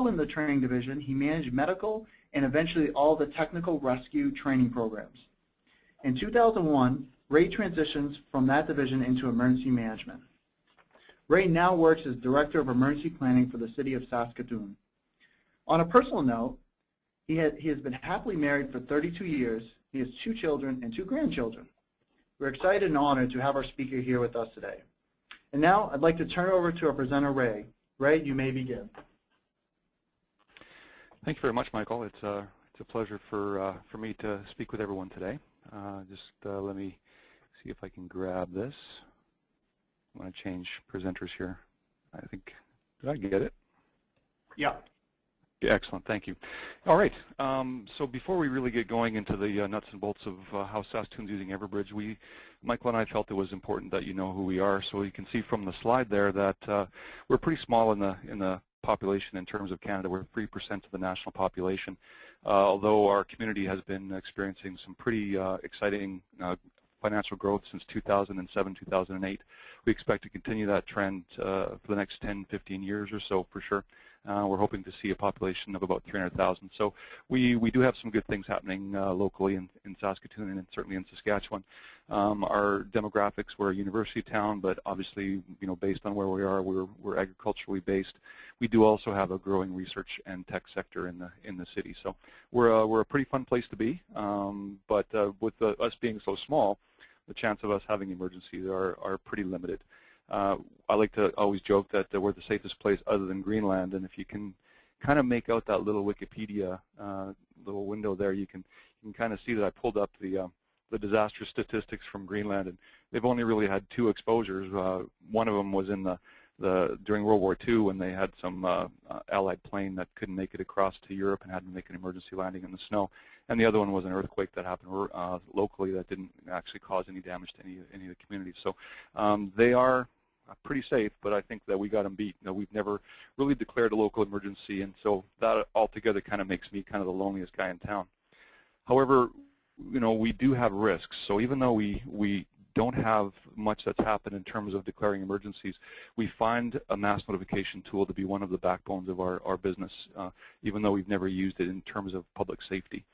in the training division, he managed medical and eventually all the technical rescue training programs. In 2001, Ray transitions from that division into emergency management. Ray now works as Director of Emergency Planning for the City of Saskatoon. On a personal note, he has been happily married for 32 years. He has 2 children and 2 grandchildren. We're excited and honored to have our speaker here with us today. And now I'd like to turn it over to our presenter, Ray. Ray, you may begin. Thank you very much, Michael. It's a pleasure for me to speak with everyone today. Let me see if I can grab this. I'm going to change presenters here. I think, did I get it? Yeah. Excellent, thank you. All right, so before we really get going into the nuts and bolts of how Saskatoon's using Everbridge, Michael and I felt it was important that you know who we are. So you can see from the slide there that we're pretty small in the population in terms of Canada. We're 3% of the national population, although our community has been experiencing some pretty exciting financial growth since 2007, 2008. We expect to continue that trend for the next 10, 15 years or so for sure. We're hoping to see a population of about 300,000. So we do have some good things happening locally in Saskatoon and certainly in Saskatchewan. Our demographics, we're a university town, but obviously, based on where we are, we're agriculturally based. We do also have a growing research and tech sector in the city. So we're a pretty fun place to be. But with us being so small, the chance of us having emergencies are pretty limited. I like to always joke that we're the safest place other than Greenland, and if you can kind of make out that little Wikipedia little window there, you can kind of see that I pulled up the disaster statistics from Greenland, and they've only really had 2 exposures. One of them was in during World War II when they had some Allied plane that couldn't make it across to Europe and had to make an emergency landing in the snow. And the other one was an earthquake that happened locally that didn't actually cause any damage to any of the communities. So they are pretty safe, but I think that we got them beat. We've never really declared a local emergency, and so that altogether kind of makes me kind of the loneliest guy in town. However, we do have risks. So even though we don't have much that's happened in terms of declaring emergencies, we find a mass notification tool to be one of the backbones of our business, even though we've never used it in terms of public safety.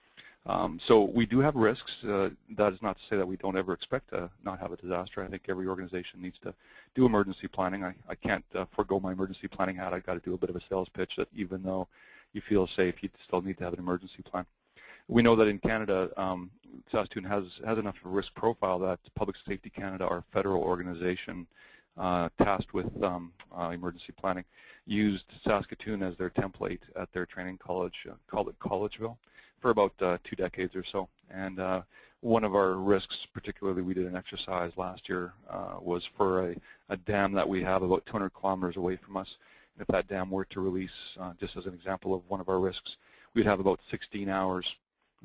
So we do have risks. That is not to say that we don't ever expect to not have a disaster. I think every organization needs to do emergency planning. I can't forego my emergency planning hat. I've got to do a bit of a sales pitch that even though you feel safe, you still need to have an emergency plan. We know that in Canada, Saskatoon has enough of a risk profile that Public Safety Canada, our federal organization tasked with emergency planning, used Saskatoon as their template at their training college, called it Collegeville, for about 2 decades or so. And one of our risks, particularly we did an exercise last year, was for a dam that we have about 200 kilometers away from us. And if that dam were to release, just as an example of one of our risks, we'd have about 16 hours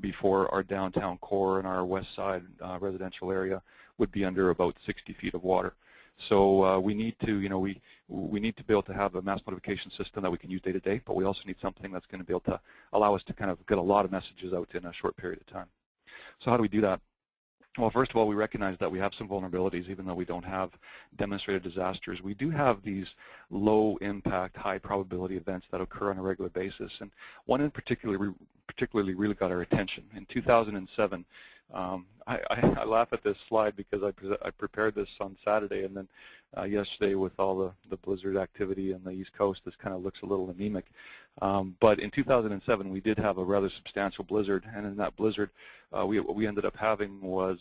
before our downtown core and our west side residential area would be under about 60 feet of water. So we need to, we need to be able to have a mass notification system that we can use day to day, but we also need something that's going to be able to allow us to kind of get a lot of messages out in a short period of time. So how do we do that? Well, first of all, we recognize that we have some vulnerabilities, even though we don't have demonstrated disasters. We do have these low impact, high probability events that occur on a regular basis, and one in particularly really got our attention. In 2007, I laugh at this slide because I prepared this on Saturday, and then yesterday with all the blizzard activity on the East Coast, this kind of looks a little anemic. But in 2007, we did have a rather substantial blizzard, and in that blizzard, what we ended up having was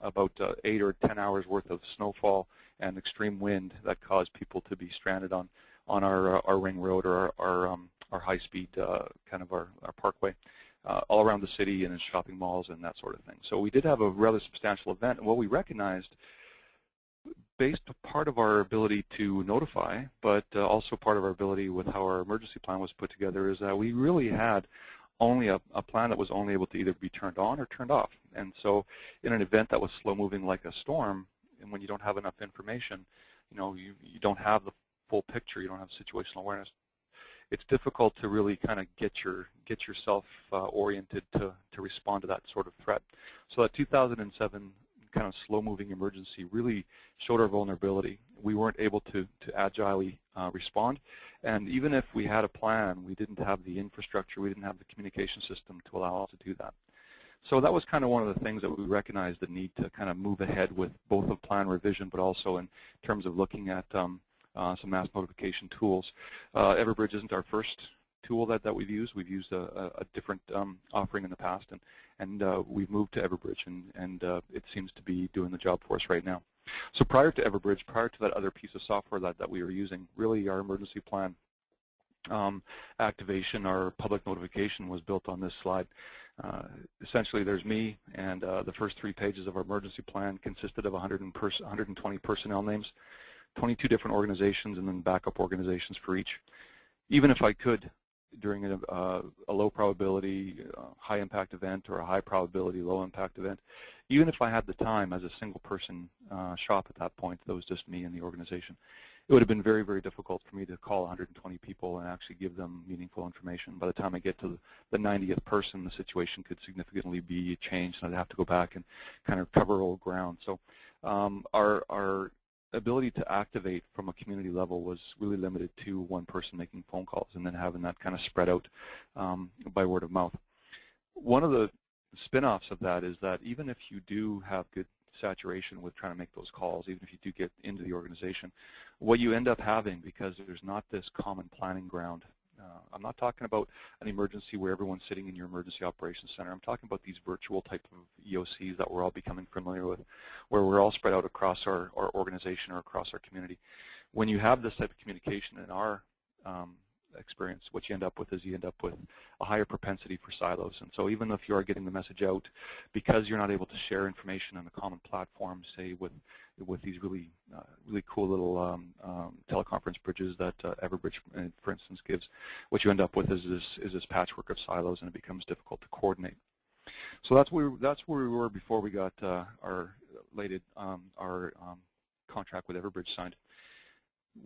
about 8 or 10 hours worth of snowfall and extreme wind that caused people to be stranded on our ring road or our high-speed kind of our parkway. All around the city and in shopping malls and that sort of thing. So we did have a rather substantial event, and what we recognized, based part of our ability to notify, but also part of our ability with how our emergency plan was put together, is that we really had only a plan that was only able to either be turned on or turned off. And so in an event that was slow-moving like a storm, and when you don't have enough information, you don't have the full picture, you don't have situational awareness, it's difficult to really kind of get yourself oriented to respond to that sort of threat. So that 2007 kind of slow-moving emergency really showed our vulnerability. We weren't able to agilely respond, and even if we had a plan, we didn't have the infrastructure, we didn't have the communication system to allow us to do that. So that was kind of one of the things that we recognized the need to kind of move ahead with, both of plan revision, but also in terms of looking at some mass notification tools. Everbridge isn't our first tool that we've used. We've used a different offering in the past, and we've moved to Everbridge, and it seems to be doing the job for us right now. So prior to Everbridge, prior to that other piece of software that we were using, really our emergency plan activation, our public notification was built on this slide. Essentially, there's me, and the first 3 pages of our emergency plan consisted of 120 personnel names, 22 different organizations, and then backup organizations for each. Even if I could, during a low probability, high impact event, or a high probability, low impact event, even if I had the time as a single person shop at that point, that was just me and the organization, it would have been very, very difficult for me to call 120 people and actually give them meaningful information. By the time I get to the 90th person, the situation could significantly be changed, and I'd have to go back and kind of cover old ground. So our ability to activate from a community level was really limited to one person making phone calls and then having that kind of spread out by word of mouth. One of the spin-offs of that is that even if you do have good saturation with trying to make those calls, even if you do get into the organization, what you end up having, because there's not this common planning ground, I'm not talking about an emergency where everyone's sitting in your emergency operations center. I'm talking about these virtual type of EOCs that we're all becoming familiar with, where we're all spread out across our organization or across our community. When you have this type of communication in our experience, what you end up with is you end up with a higher propensity for silos. And so even if you are getting the message out, because you're not able to share information on a common platform, say with these really cool little teleconference bridges that Everbridge, for instance, gives, what you end up with is this patchwork of silos, and it becomes difficult to coordinate. So that's where we were before we got our contract with Everbridge signed.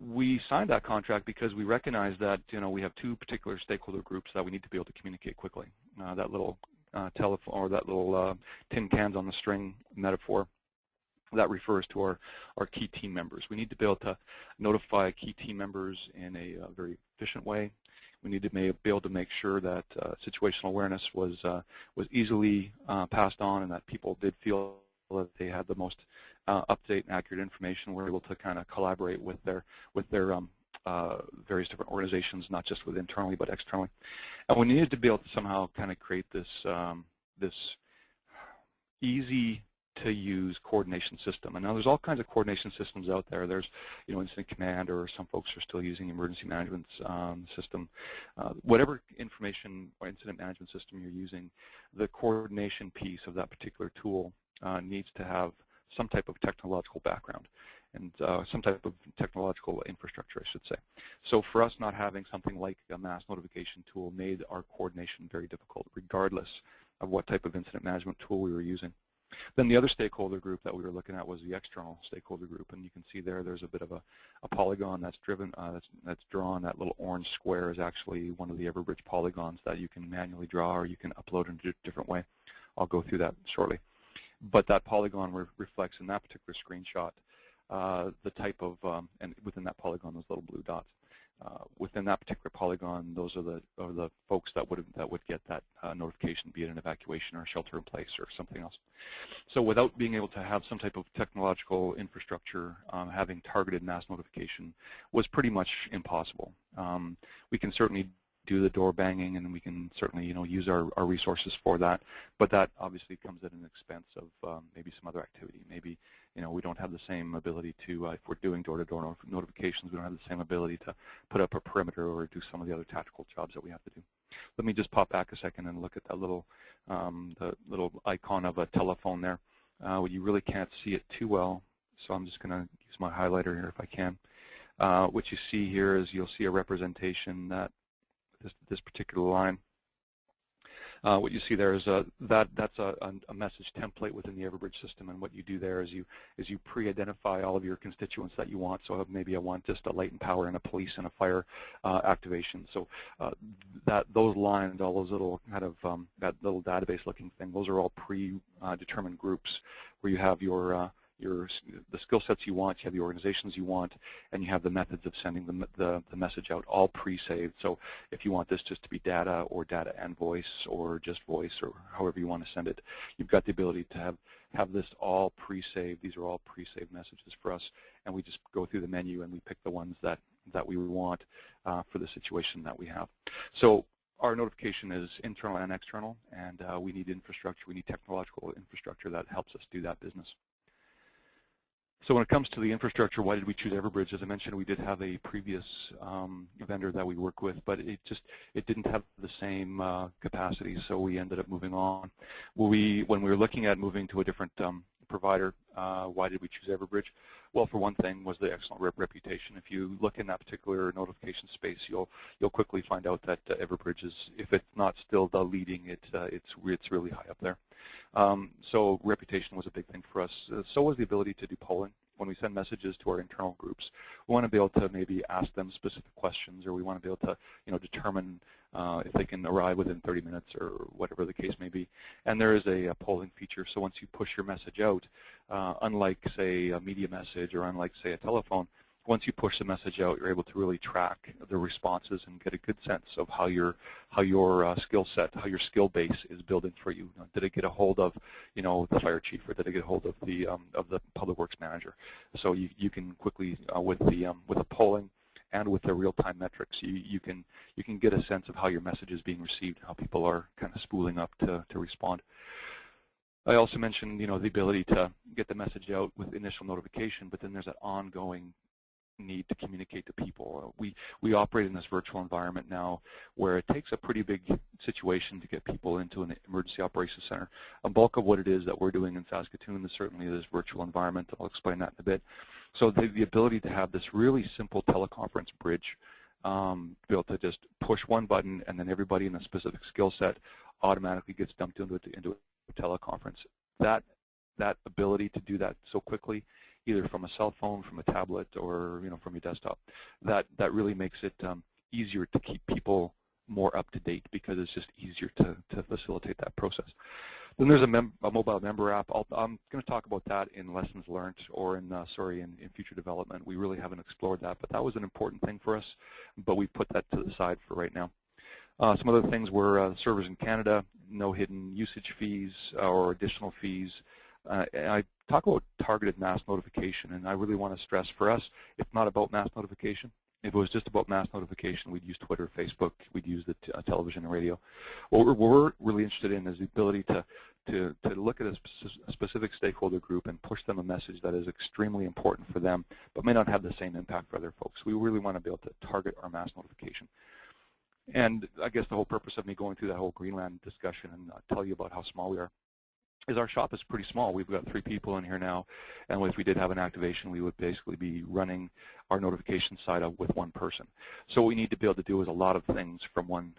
We signed that contract because we recognized that we have 2 particular stakeholder groups that we need to be able to communicate quickly. That little telephone, or that little tin cans on the string metaphor, that refers to our key team members. We need to be able to notify key team members in a very efficient way. We need to be able to make sure that situational awareness was easily passed on, and that people did feel that they had the most up-to-date and accurate information. We're able to kind of collaborate with their various different organizations, not just with internally but externally. And we needed to be able to somehow kind of create this this easy-to-use coordination system. And now there's all kinds of coordination systems out there. There's incident command, or some folks are still using emergency management system. Whatever information or incident management system you're using, the coordination piece of that particular tool needs to have some type of technological background and some type of technological infrastructure, I should say. So for us, not having something like a mass notification tool made our coordination very difficult, regardless of what type of incident management tool we were using. Then the other stakeholder group that we were looking at was the external stakeholder group, and you can see there's a bit of a polygon that's that's drawn. That little orange square is actually one of the Everbridge polygons that you can manually draw, or you can upload in a different way. I'll go through that shortly. But that polygon reflects in that particular screenshot the type of, and within that polygon, those little blue dots. Within that particular polygon, those are the folks that would get that notification, be it an evacuation or a shelter in place or something else. So without being able to have some type of technological infrastructure, having targeted mass notification was pretty much impossible. We can certainly do the door banging, and we can certainly use our resources for that, but that obviously comes at an expense of maybe some other activity. Maybe we don't have the same ability to, if we're doing door-to-door notifications, we don't have the same ability to put up a perimeter or do some of the other tactical jobs that we have to do. Let me just pop back a second and look at that little the little icon of a telephone there. You really can't see it too well, so I'm just going to use my highlighter here if I can. What you see here is you'll see a representation that this particular line. What you see there is that's a message template within the Everbridge system, and what you do there is you pre-identify all of your constituents that you want. So maybe I want just a light and power and a police and a fire activation. So those lines, all those little kind of that little database-looking thing, those are all pre-determined groups where you have the skill sets you want, you have the organizations you want, and you have the methods of sending the message out, all pre-saved. So if you want this just to be data or data and voice or just voice or however you want to send it, you've got the ability to have this all pre-saved. These are all pre-saved messages for us, and we just go through the menu and we pick the ones that we want for the situation that we have. So our notification is internal and external, and we need infrastructure. We need technological infrastructure that helps us do that business. So when it comes to the infrastructure, why did we choose Everbridge? As I mentioned, we did have a previous vendor that we worked with, but it didn't have the same capacity, so we ended up moving on. When we were looking at moving to a different provider, why did we choose Everbridge? Well, for one thing was the excellent reputation. If you look in that particular notification space, you'll quickly find out that Everbridge is, if it's not still the leading, it's really high up there. So reputation was a big thing for us. So was the ability to do polling. When we send messages to our internal groups, we want to be able to maybe ask them specific questions, or we want to be able to, determine if they can arrive within 30 minutes or whatever the case may be. And there is a polling feature, so once you push your message out, unlike, say, a media message or unlike, say, a telephone, once you push the message out, you're able to really track the responses and get a good sense of how your skill set, how your skill base is building for you. Did it get a hold of, the fire chief, or did it get a hold of the public works manager? So you can quickly with the polling and with the real-time metrics, you can get a sense of how your message is being received, how people are kind of spooling up to respond. I also mentioned, the ability to get the message out with initial notification, but then there's that ongoing need to communicate to people. We operate in this virtual environment now where it takes a pretty big situation to get people into an emergency operations center. A bulk of what it is that we're doing in Saskatoon is certainly this virtual environment. I'll explain that in a bit. So the ability to have this really simple teleconference bridge, be able to just push one button and then everybody in a specific skill set automatically gets dumped into a teleconference. That ability to do that so quickly, either from a cell phone, from a tablet, or from your desktop, that really makes it easier to keep people more up to date, because it's just easier to facilitate that process. Then there's a mobile member app. I'm going to talk about that in lessons learned, or in future development. We really haven't explored that, but that was an important thing for us, but we put that to the side for right now. Some other things were servers in Canada, no hidden usage fees or additional fees. I talk about targeted mass notification, and I really want to stress, for us, it's not about mass notification. If it was just about mass notification, we'd use Twitter, Facebook, we'd use the television and radio. What we're really interested in is the ability to look at a specific stakeholder group and push them a message that is extremely important for them, but may not have the same impact for other folks. We really want to be able to target our mass notification. And I guess the whole purpose of me going through that whole Greenland discussion and tell you about how small we are is our shop is pretty small. We've got 3 people in here now, and if we did have an activation, we would basically be running our notification side up with one person. So what we need to be able to do is a lot of things from one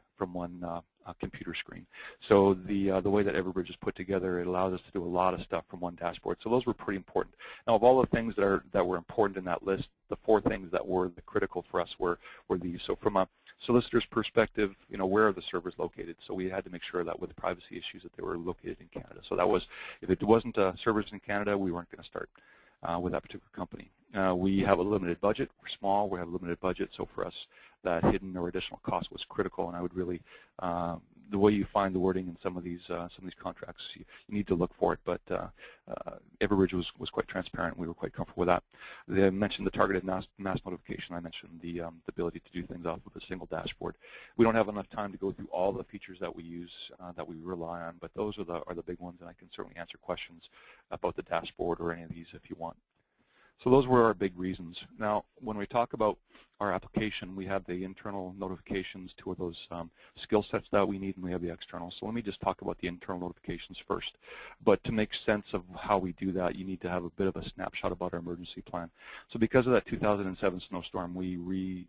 computer screen. So the way that Everbridge is put together, it allows us to do a lot of stuff from one dashboard. So those were pretty important. Now, of all the things that were important in that list, the 4 things that were critical for us were these. So from a solicitor's perspective, where are the servers located? So we had to make sure that with privacy issues that they were located in Canada. So that was, if it wasn't servers in Canada, we weren't going to start with that particular company. We have a limited budget. We're small. We have a limited budget. So for us, that hidden or additional cost was critical. And I would really, the way you find the wording in some of these contracts, you need to look for it. But Everbridge was quite transparent. We were quite comfortable with that. They mentioned the targeted mass notification. I mentioned the ability to do things off of a single dashboard. We don't have enough time to go through all the features that we use, that we rely on, but those are the big ones, and I can certainly answer questions about the dashboard or any of these if you want. So those were our big reasons. Now, when we talk about our application, we have the internal notifications, 2 of those skill sets that we need, and we have the external. So let me just talk about the internal notifications first. But to make sense of how we do that, you need to have a bit of a snapshot about our emergency plan. So because of that 2007 snowstorm, we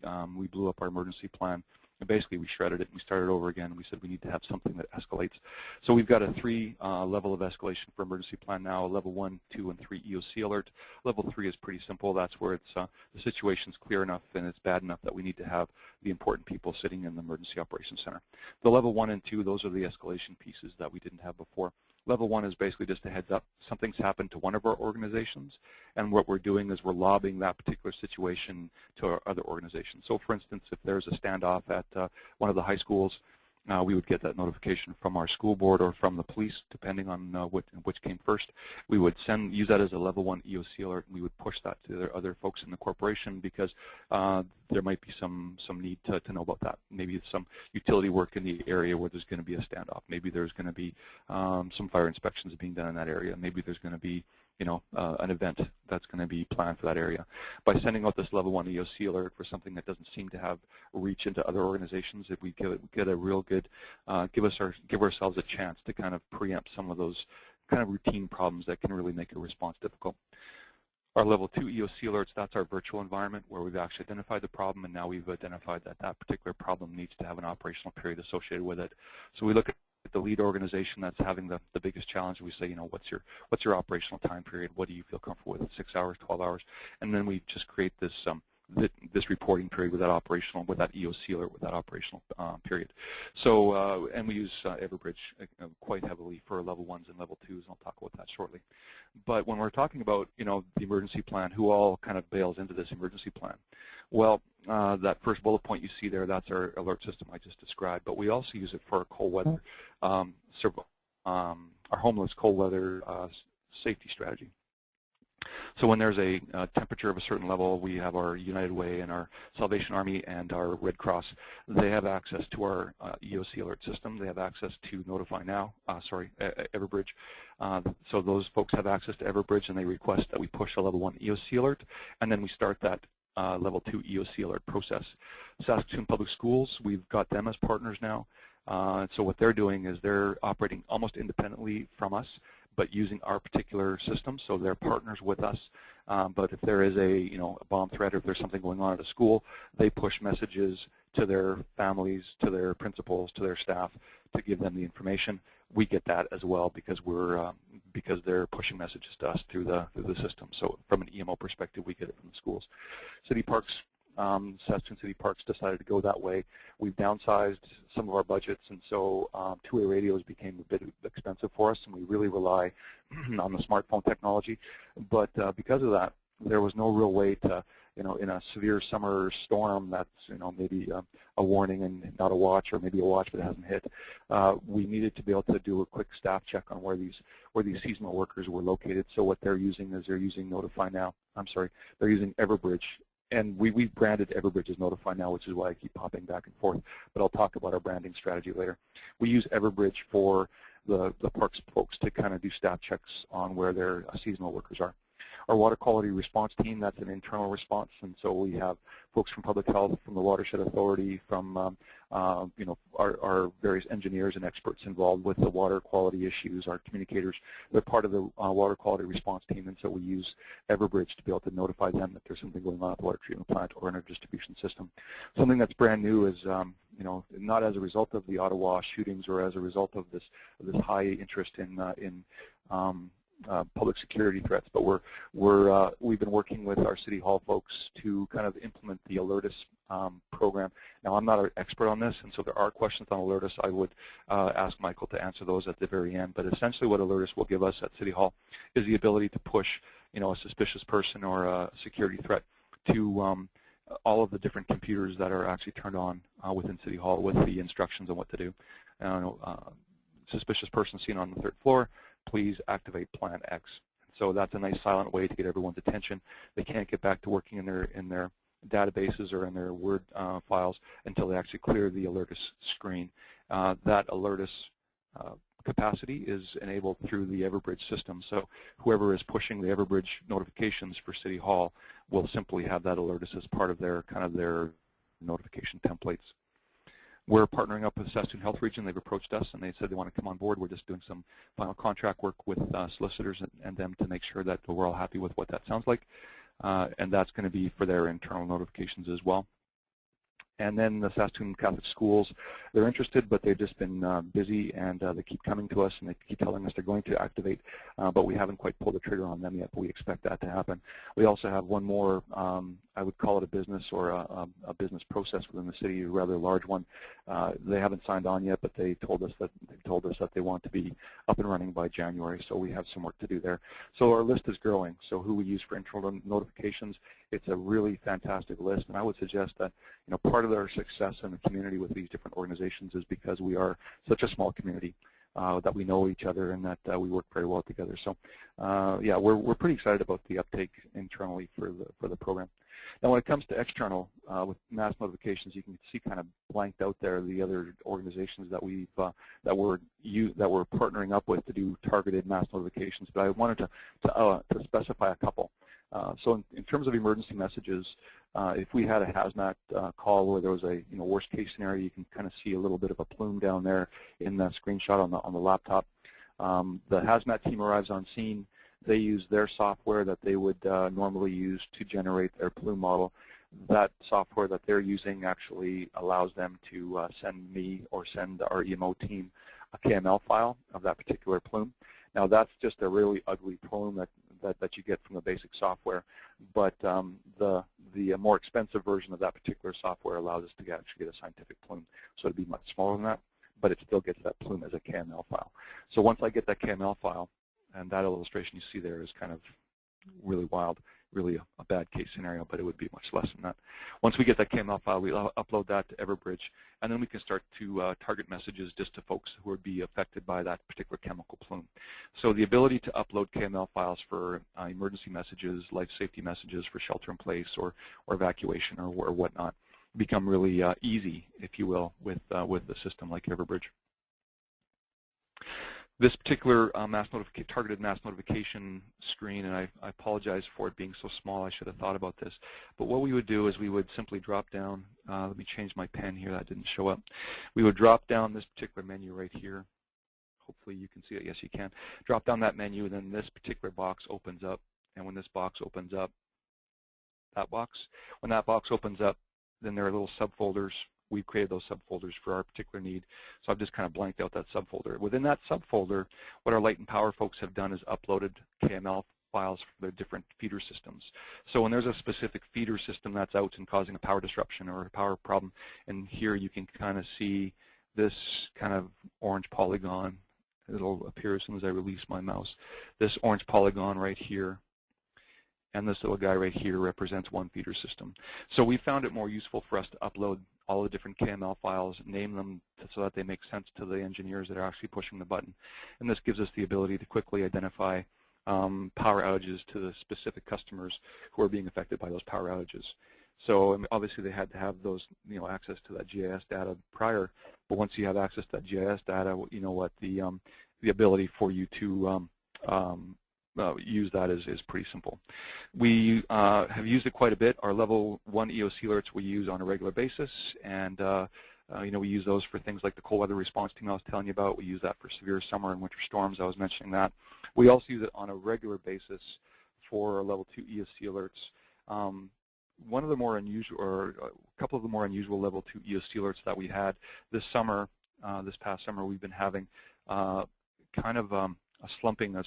blew up our emergency plan And basically, we shredded it and we started over again. We said we need to have something that escalates. So we've got a 3 level of escalation for emergency plan now, a level 1, 2, and 3 EOC alert. Level 3 is pretty simple. That's where it's the situation's clear enough and it's bad enough that we need to have the important people sitting in the emergency operations center. The level 1 and 2, those are the escalation pieces that we didn't have before. Level 1 is basically just a heads up. Something's happened to one of our organizations, and what we're doing is we're lobbing that particular situation to our other organizations. So, for instance, if there's a standoff at one of the high schools, we would get that notification from our school board or from the police, depending on which came first. We would use that as a level 1 EOC alert, and we would push that to the other folks in the corporation because there might be some need to know about that. Maybe it's some utility work in the area where there's going to be a standoff. Maybe there's going to be some fire inspections being done in that area. Maybe there's going to be an event that's going to be planned for that area. By sending out this level 1 EOC alert for something that doesn't seem to have reach into other organizations, if we get a real good, give ourselves a chance to kind of preempt some of those kind of routine problems that can really make a response difficult. Our level 2 EOC alerts, that's our virtual environment where we've actually identified the problem, and now we've identified that that particular problem needs to have an operational period associated with it. So we look at the lead organization that's having the biggest challenge. We say, what's your operational time period? What do you feel comfortable with? 6 hours, 12 hours? And then we just create this this reporting period with that EOC alert with that operational period. So and we use Everbridge quite heavily for level 1s and level 2s, and I'll talk about that shortly. But when we're talking about the emergency plan, who all kind of bails into this emergency plan? Well, that first bullet point you see there, that's our alert system I just described. But we also use it for our cold weather, our homeless cold weather safety strategy. So when there's a temperature of a certain level, we have our United Way and our Salvation Army and our Red Cross. They have access to our EOC alert system. They have access to Notify Now, Everbridge. So those folks have access to Everbridge, and they request that we push a level 1 EOC alert, and then we start that level 2 EOC alert process. Saskatoon Public Schools, we've got them as partners now. So what they're doing is they're operating almost independently from us, but using our particular system, so they're partners with us. But if there is a bomb threat, or if there's something going on at a school, they push messages to their families, to their principals, to their staff to give them the information. We get that as well because because they're pushing messages to us through the system. So from an EMO perspective, we get it from the schools. City Parks. Saskatoon City Parks decided to go that way. We've downsized some of our budgets, and so two-way radios became a bit expensive for us, and we really rely on the smartphone technology. But because of that, there was no real way to, in a severe summer storm that's, maybe a warning and not a watch, or maybe a watch but it hasn't hit. We needed to be able to do a quick staff check on where these seasonal workers were located. So what they're using is they're using Notify Now. They're using Everbridge. And we branded Everbridge as Notify Now, which is why I keep popping back and forth. But I'll talk about our branding strategy later. We use Everbridge for the parks folks to kind of do staff checks on where their seasonal workers are. Our water quality response team, that's an internal response, and so we have folks from public health, from the Watershed Authority, from our various engineers and experts involved with the water quality issues, our communicators. They're part of the water quality response team, and so we use Everbridge to be able to notify them that there's something going on at the water treatment plant or in our distribution system. Something that's brand new is, not as a result of the Ottawa shootings or as a result of this high interest in public security threats, but we've been working with our City Hall folks to kind of implement the Alerts program. Now, I'm not an expert on this, and so there are questions on Alerts. I would ask Michael to answer those at the very end, but essentially what Alerts will give us at City Hall is the ability to push, a suspicious person or a security threat to all of the different computers that are actually turned on within City Hall with the instructions on what to do. Suspicious person seen on the 3rd floor, please activate Plan X. So that's a nice silent way to get everyone's attention. They can't get back to working in their databases or in their Word files until they actually clear the Alerts screen. That Alerts capacity is enabled through the Everbridge system. So whoever is pushing the Everbridge notifications for City Hall will simply have that Alerts as part of their notification templates. We're partnering up with Saskatoon Health Region. They've approached us, and they said they want to come on board. We're just doing some final contract work with solicitors and them to make sure that we're all happy with what that sounds like. And that's going to be for their internal notifications as well. And then the Saskatoon Catholic schools, they're interested, but they've just been busy, and they keep coming to us, and they keep telling us they're going to activate, but we haven't quite pulled the trigger on them yet, but we expect that to happen. We also have one more, I would call it a business or a business process within the city, a rather large one. They haven't signed on yet, but they told us that they want to be up and running by January, so we have some work to do there. So our list is growing. So who we use for internal notifications, it's a really fantastic list, and I would suggest that part of our success in the community with these different organizations is because we are such a small community that we know each other and that we work very well together. So yeah, we're pretty excited about the uptake internally for the program. Now, when it comes to external with mass notifications, you can see kind of blanked out there the other organizations that we're partnering up with to do targeted mass notifications. But I wanted to specify a couple. So in terms of emergency messages, if we had a hazmat call where there was a worst case scenario, you can kind of see a little bit of a plume down there in the screenshot on the laptop. The hazmat team arrives on scene. They use their software that they would normally use to generate their plume model. That software that they're using actually allows them to send me or send our EMO team a KML file of that particular plume. Now, that's just a really ugly plume that you get from the basic software, but the more expensive version of that particular software allows us to actually get a scientific plume. So it'd be much smaller than that, but it still gets that plume as a KML file. So once I get that KML file, and that illustration you see there is kind of really wild, really a bad case scenario, but it would be much less than that. Once we get that KML file, we upload that to Everbridge, and then we can start to target messages just to folks who would be affected by that particular chemical plume. So the ability to upload KML files for emergency messages, life safety messages for shelter in place or evacuation or whatnot become really easy, if you will, with the system like Everbridge. This particular targeted mass notification screen, and I apologize for it being so small, I should have thought about this, but what we would do is we would simply drop down, let me change my pen here, that didn't show up. We would drop down this particular menu right here. Hopefully you can see it, yes you can. Drop down that menu, and then this particular box opens up, and when this box opens up, when that box opens up, then there are little subfolders. We've created those subfolders for our particular need. So I've just kind of blanked out that subfolder. Within that subfolder, what our light and power folks have done is uploaded KML files for their different feeder systems. So when there's a specific feeder system that's out and causing a power disruption or a power problem, and here you can kind of see this kind of orange polygon. It'll appear as soon as I release my mouse. This orange polygon right here, and this little guy right here represents one feeder system. So we found it more useful for us to upload all the different KML files, name them so that they make sense to the engineers that are actually pushing the button. And this gives us the ability to quickly identify power outages to the specific customers who are being affected by those power outages. So obviously they had to have those, access to that GIS data prior, but once you have access to that GIS data, the ability for you to use that is pretty simple. We have used it quite a bit. Our level 1 EOS alerts we use on a regular basis, and we use those for things like the cold weather response team I was telling you about. We use that for severe summer and winter storms. I was mentioning that. We also use it on a regular basis for our level 2 EOS alerts. One of the more unusual, or a couple of the more unusual level 2 EOS alerts that we had this summer, this past summer, we've been having kind of a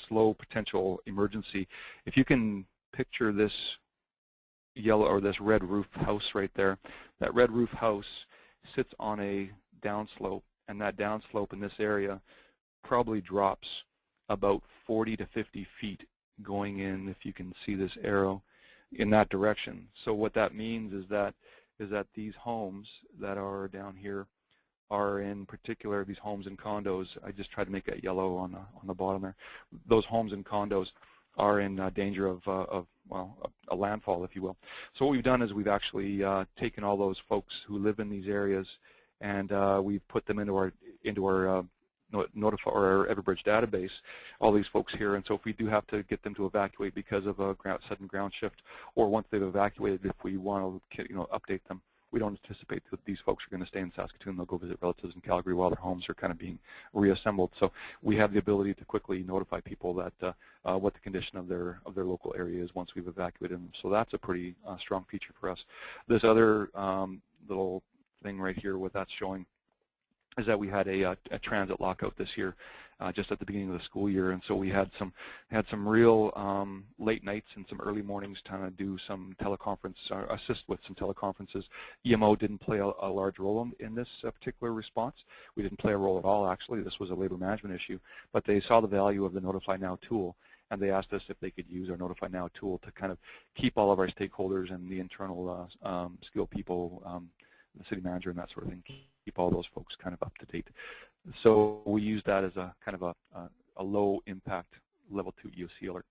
slow potential emergency. If you can picture this yellow or this red roof house right there, that red roof house sits on a downslope, and that downslope in this area probably drops about 40 to 50 feet going in, if you can see this arrow, in that direction. So what that means is that these homes that are down here are, in particular, these homes and condos. I just tried to make that yellow on the bottom there. Those homes and condos are in danger of a landfall, if you will. So what we've done is we've actually taken all those folks who live in these areas, and we've put them into our Notify or our Everbridge database, all these folks here. And so if we do have to get them to evacuate because of a sudden ground shift, or once they've evacuated, if we want to update them, we don't anticipate that these folks are going to stay in Saskatoon. They'll go visit relatives in Calgary while their homes are kind of being reassembled. So we have the ability to quickly notify people that what the condition of their local area is once we've evacuated them. So that's a pretty strong feature for us. This other little thing right here, what that's showing is that we had a transit lockout this year, just at the beginning of the school year, and so we had some real late nights and some early mornings trying to do some teleconference, assist with some teleconferences. EMO didn't play a large role in this particular response. We didn't play a role at all, actually. This was a labor management issue, but they saw the value of the Notify Now tool, and they asked us if they could use our Notify Now tool to kind of keep all of our stakeholders and the internal skilled people, the city manager and that sort of thing, keep all those folks kind of up to date. So we use that as a kind of a low impact level 2 EOC alert.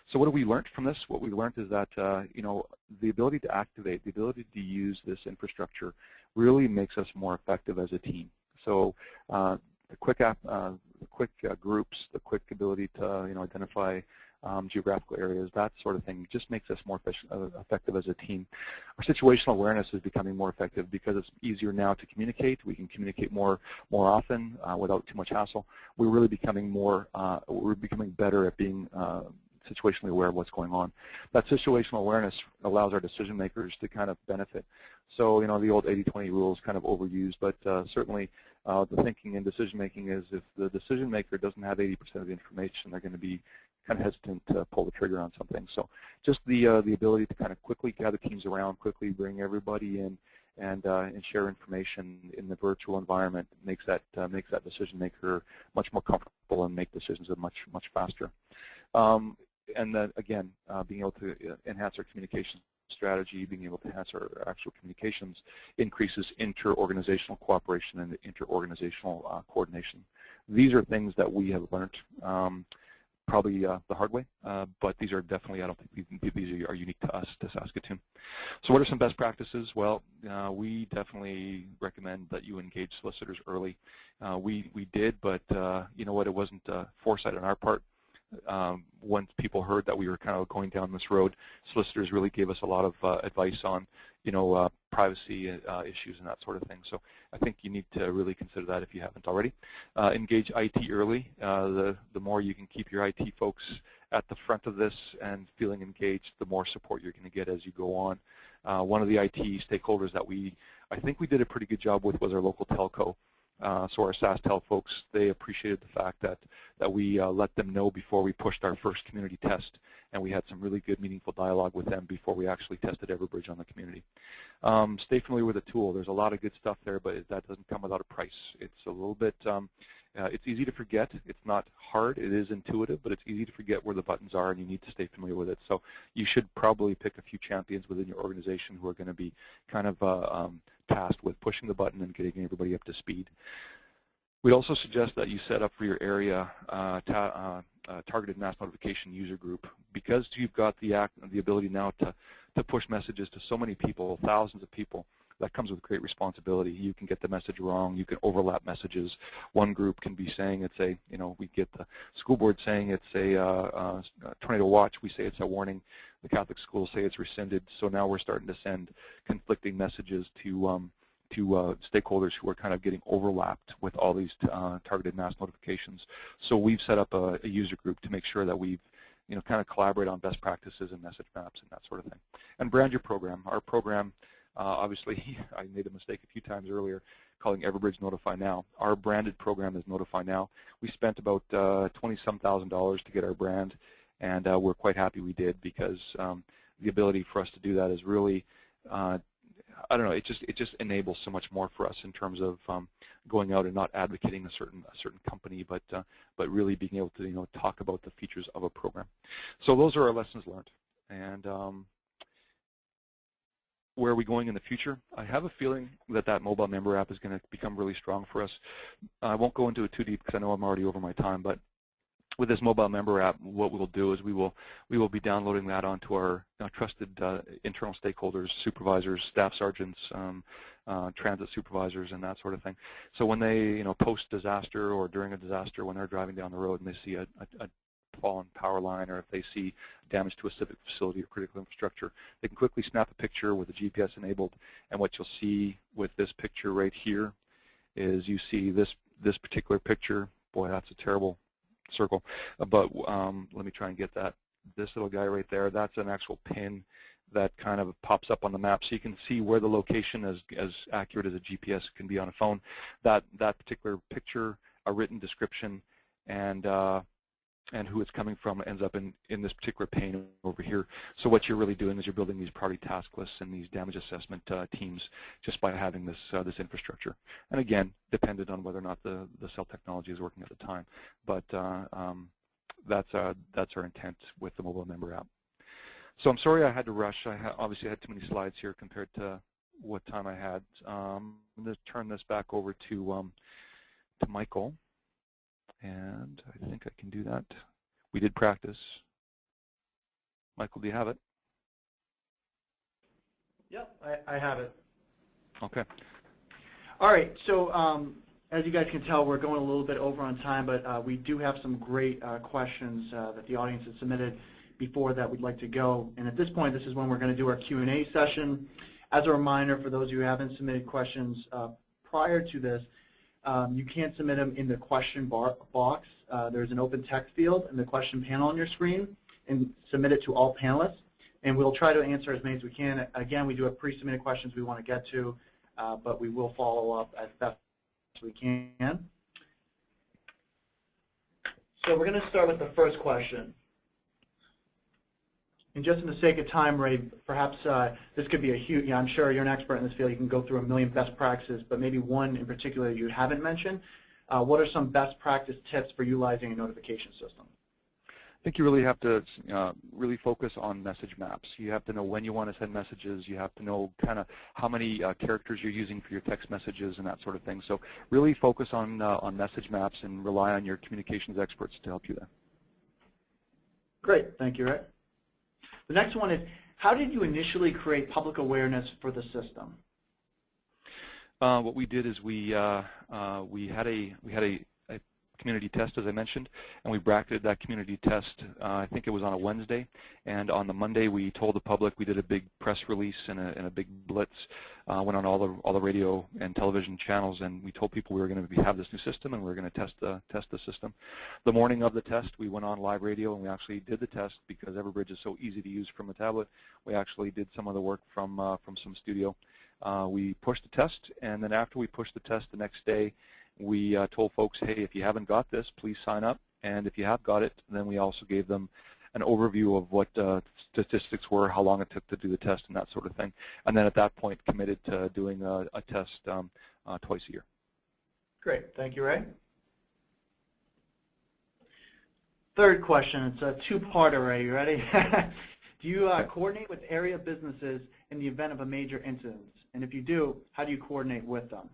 So what have we learned from this? What we learned is that the ability to activate, the ability to use this infrastructure really makes us more effective as a team. So the quick groups, the quick ability to identify geographical areas, that sort of thing, just makes us more effective as a team. Our situational awareness is becoming more effective because it's easier now to communicate. We can communicate more often without too much hassle. We're really becoming better at being situationally aware of what's going on. That situational awareness allows our decision makers to kind of benefit. So the old 80-20 rule is kind of overused, but certainly the thinking and decision making is if the decision maker doesn't have 80% of the information, they're going to be kind of hesitant to pull the trigger on something. So just the ability to kind of quickly gather teams around, quickly bring everybody in, and share information in the virtual environment makes that decision maker much more comfortable and make decisions much faster. And then again, being able to enhance our communication strategy, being able to enhance our actual communications, increases inter-organizational cooperation and inter-organizational coordination. These are things that we have learned probably the hard way, but these are definitely, I don't think these are unique to us, to Saskatoon. So what are some best practices? Well, we definitely recommend that you engage solicitors early. We did, but you know what, it wasn't foresight on our part. Once people heard that we were kind of going down this road, solicitors really gave us a lot of advice on, privacy issues and that sort of thing. So I think you need to really consider that if you haven't already. Engage IT early. The more you can keep your IT folks at the front of this and feeling engaged, the more support you're going to get as you go on. One of the IT stakeholders that I think we did a pretty good job with was our local telco. So our SaskTel folks, they appreciated the fact that we let them know before we pushed our first community test, and we had some really good, meaningful dialogue with them before we actually tested Everbridge on the community. Stay familiar with the tool. There's a lot of good stuff there, but that doesn't come without a price. It's a little bit, it's easy to forget. It's not hard. It is intuitive, but it's easy to forget where the buttons are, and you need to stay familiar with it. So you should probably pick a few champions within your organization who are going to be kind of tasked with pushing the button and getting everybody up to speed. We'd also suggest that you set up for your area targeted mass notification user group, because you've got the ability now to push messages to so many people, thousands of people. That comes with great responsibility. You can get the message wrong. You can overlap messages. One group can be saying it's a, we get the school board saying it's a tornado watch. We say it's a warning. The Catholic schools say it's rescinded. So now we're starting to send conflicting messages to stakeholders who are kind of getting overlapped with all these targeted mass notifications. So we've set up a user group to make sure that we've kind of collaborate on best practices and message maps and that sort of thing. And brand your program. Our program, obviously, I made a mistake a few times earlier calling Everbridge Notify Now. Our branded program is Notify Now. We spent about $20-some thousand to get our brand, and we're quite happy we did, because the ability for us to do that is really, I don't know, it just enables so much more for us in terms of going out and not advocating a certain company, but really being able to talk about the features of a program. So those are our lessons learned. And where are we going in the future? I have a feeling that mobile member app is going to become really strong for us. I won't go into it too deep because I know I'm already over my time, but with this mobile member app, what we'll do is we will be downloading that onto our trusted internal stakeholders, supervisors, staff sergeants, transit supervisors, and that sort of thing. So when they post-disaster or during a disaster, when they're driving down the road and they see a fallen power line, or if they see damage to a civic facility or critical infrastructure, they can quickly snap a picture with the GPS enabled. And what you'll see with this picture right here is you see this particular picture. Boy, that's a terrible circle, but let me try and get that. This little guy right there, that's an actual pin that kind of pops up on the map, so you can see where the location is as accurate as a GPS can be on a phone. That particular picture, a written description, and who it's coming from ends up in this particular pane over here. So what you're really doing is you're building these priority task lists and these damage assessment teams just by having this this infrastructure. And again, dependent on whether or not the cell technology is working at the time. But that's our intent with the mobile member app. So I'm sorry I had to rush. I obviously had too many slides here compared to what time I had. I'm going to turn this back over to Michael. And I think I can do that. We did practice. Michael, do you have it? Yep, I have it. Okay. All right, so as you guys can tell, we're going a little bit over on time, but we do have some great questions that the audience has submitted before that we'd like to go. And at this point, this is when we're going to do our Q&A session. As a reminder, for those of you who haven't submitted questions prior to this, you can submit them in the question box. There's an open text field in the question panel on your screen, and submit it to all panelists. And we'll try to answer as many as we can. Again, we do have pre-submitted questions we want to get to, but we will follow up as best as we can. So we're going to start with the first question. And just in the sake of time, Ray, perhaps this could be a huge, I'm sure you're an expert in this field, you can go through a million best practices, but maybe one in particular you haven't mentioned. What are some best practice tips for utilizing a notification system? I think you really have to really focus on message maps. You have to know when you want to send messages. You have to know kind of how many characters you're using for your text messages and that sort of thing. So really focus on message maps and rely on your communications experts to help you there. Great, thank you, Ray. The next one is, how did you initially create public awareness for the system? What we did is we had a community test, as I mentioned, and we bracketed that community test. I think it was on a Wednesday, and on the Monday we told the public. We did a big press release and a big blitz. Went on all the radio and television channels, and we told people we were going to have this new system and we were going to test the system. The morning of the test, we went on live radio and we actually did the test because Everbridge is so easy to use from a tablet. We actually did some of the work from some studio. We pushed the test, and then after we pushed the test the next day, we told folks, hey, if you haven't got this, please sign up. And if you have got it, then we also gave them an overview of what statistics were, how long it took to do the test, and that sort of thing. And then at that point, committed to doing a test twice a year. Great. Thank you, Ray. Third question. It's a two-parter, Ray. You ready? Do you coordinate with area businesses in the event of a major incident? And if you do, how do you coordinate with them?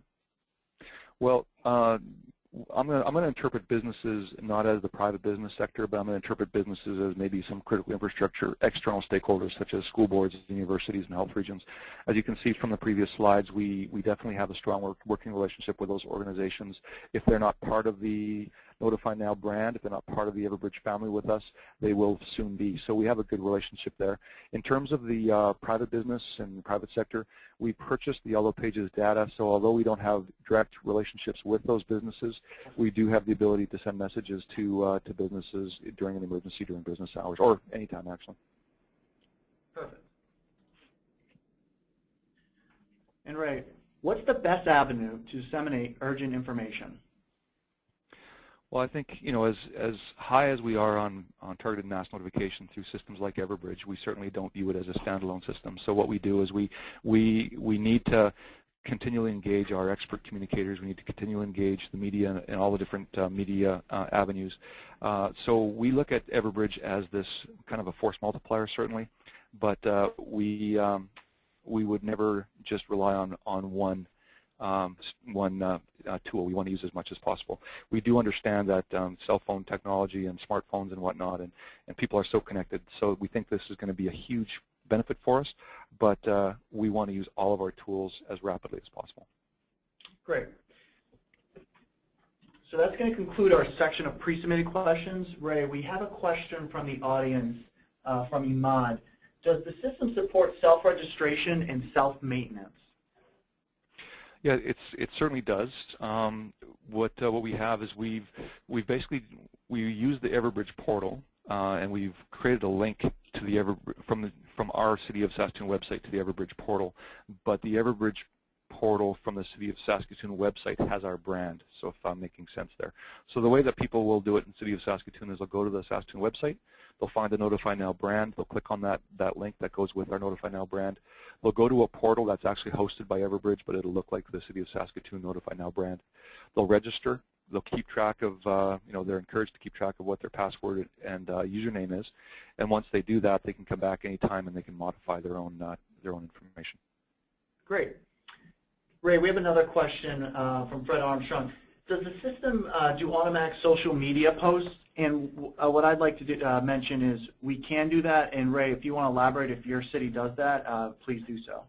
Well, I'm going to interpret businesses not as the private business sector, but I'm going to interpret businesses as maybe some critical infrastructure, external stakeholders such as school boards, universities, and health regions. As you can see from the previous slides, we definitely have a strong working relationship with those organizations. If they're not part of the Notify Now brand, if they're not part of the Everbridge family with us, they will soon be. So we have a good relationship there. In terms of the private business and the private sector, we purchased the Yellow Pages data, so although we don't have direct relationships with those businesses, we do have the ability to send messages to businesses during an emergency, during business hours, or anytime actually. Perfect. And Ray, what's the best avenue to disseminate urgent information? Well, I think, you know, as high as we are on targeted mass notification through systems like Everbridge, we certainly don't view it as a standalone system. So what we do is we need to continually engage our expert communicators. We need to continually engage the media and all the different media avenues. So we look at Everbridge as this kind of a force multiplier, certainly, but we would never just rely on one tool. We want to use as much as possible. We do understand that cell phone technology and smartphones and whatnot, and people are so connected. So we think this is going to be a huge benefit for us, but we want to use all of our tools as rapidly as possible. Great. So that's going to conclude our section of pre-submitted questions. Ray, we have a question from the audience from Imad. Does the system support self-registration and self-maintenance? Yeah, it certainly does. What we have is we use the Everbridge portal, and we've created a link to the from our City of Saskatoon website to the Everbridge portal, but the Everbridge portal from the City of Saskatoon website has our brand, so if I'm making sense there. So the way that people will do it in the City of Saskatoon is they'll go to the Saskatoon website, they'll find the Notify Now brand, they'll click on that link that goes with our Notify Now brand. They'll go to a portal that's actually hosted by Everbridge, but it'll look like the City of Saskatoon Notify Now brand. They'll register. They'll keep track of, they're encouraged to keep track of what their password and username is. And once they do that, they can come back anytime and they can modify their own information. Great. Ray, we have another question from Fred Armstrong. Does the system do automatic social media posts? And what I'd like to mention is we can do that. And Ray, if you want to elaborate, if your city does that, please do so.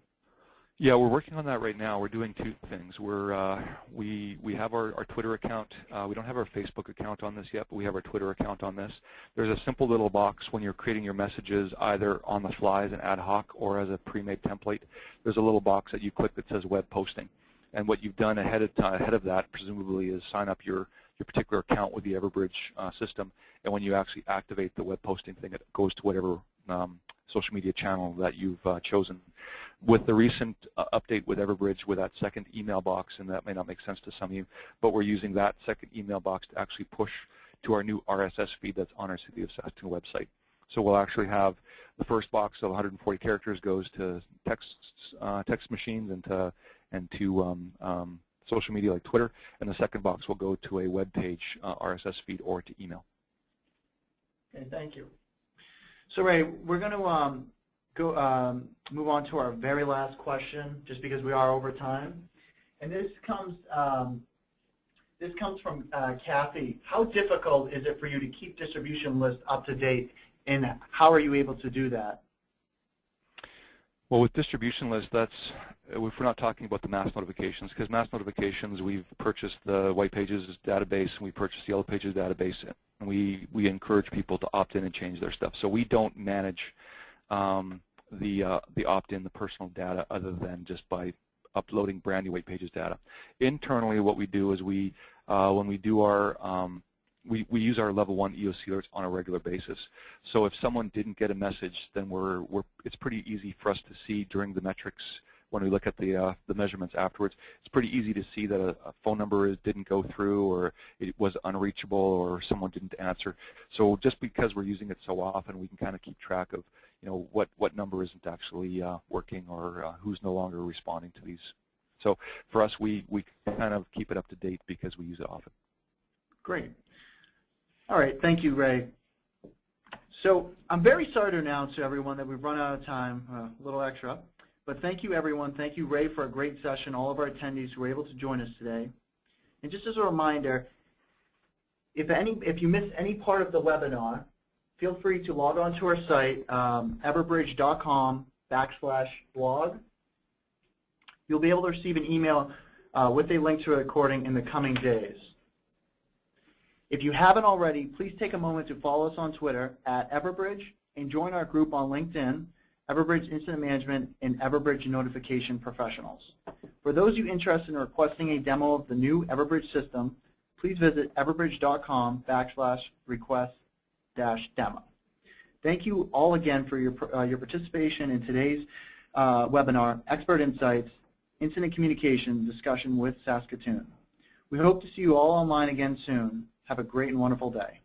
Yeah, we're working on that right now. We're doing two things. We have our Twitter account. We don't have our Facebook account on this yet, but we have our Twitter account on this. There's a simple little box when you're creating your messages, either on the fly as an ad hoc or as a pre-made template. There's a little box that you click that says web posting. And what you've done ahead of that, presumably, is sign up your particular account with the Everbridge system. And when you actually activate the web posting thing, it goes to whatever social media channel that you've chosen. With the recent update with Everbridge with that second email box, and that may not make sense to some of you, but we're using that second email box to actually push to our new RSS feed that's on our City of Saskatoon website. So we'll actually have the first box of 140 characters goes to text machines and to social media like Twitter, and the second box will go to a web page RSS feed or to email. Okay, thank you. So Ray, we're going to move on to our very last question, just because we are over time. And this comes from Kathy. How difficult is it for you to keep distribution lists up to date, and how are you able to do that? Well, with distribution lists, that's if we're not talking about the mass notifications, because mass notifications, we've purchased the White Pages database, and we purchased the Yellow Pages database, and we encourage people to opt in and change their stuff. So we don't manage the opt-in, the personal data, other than just by uploading brand new White Pages data. Internally, what we do is when we do our we use our level 1 EOS Alerts on a regular basis. So if someone didn't get a message, then it's pretty easy for us to see during the metrics when we look at the measurements afterwards. It's pretty easy to see that a phone number didn't go through, or it was unreachable, or someone didn't answer. So just because we're using it so often, we can kind of keep track of what number isn't actually working, or who's no longer responding to these. So for us, we kind of keep it up to date because we use it often. Great. All right, thank you, Ray. So I'm very sorry to announce to everyone that we've run out of time, a little extra. But thank you, everyone. Thank you, Ray, for a great session, all of our attendees who were able to join us today. And just as a reminder, if you missed any part of the webinar, feel free to log on to our site, everbridge.com/blog. You'll be able to receive an email with a link to a recording in the coming days. If you haven't already, please take a moment to follow us on Twitter @Everbridge and join our group on LinkedIn, Everbridge Incident Management and Everbridge Notification Professionals. For those of you interested in requesting a demo of the new Everbridge system, please visit everbridge.com/request-demo. Thank you all again for your participation in today's webinar, Expert Insights, Incident Communication Discussion with Saskatoon. We hope to see you all online again soon. Have a great and wonderful day.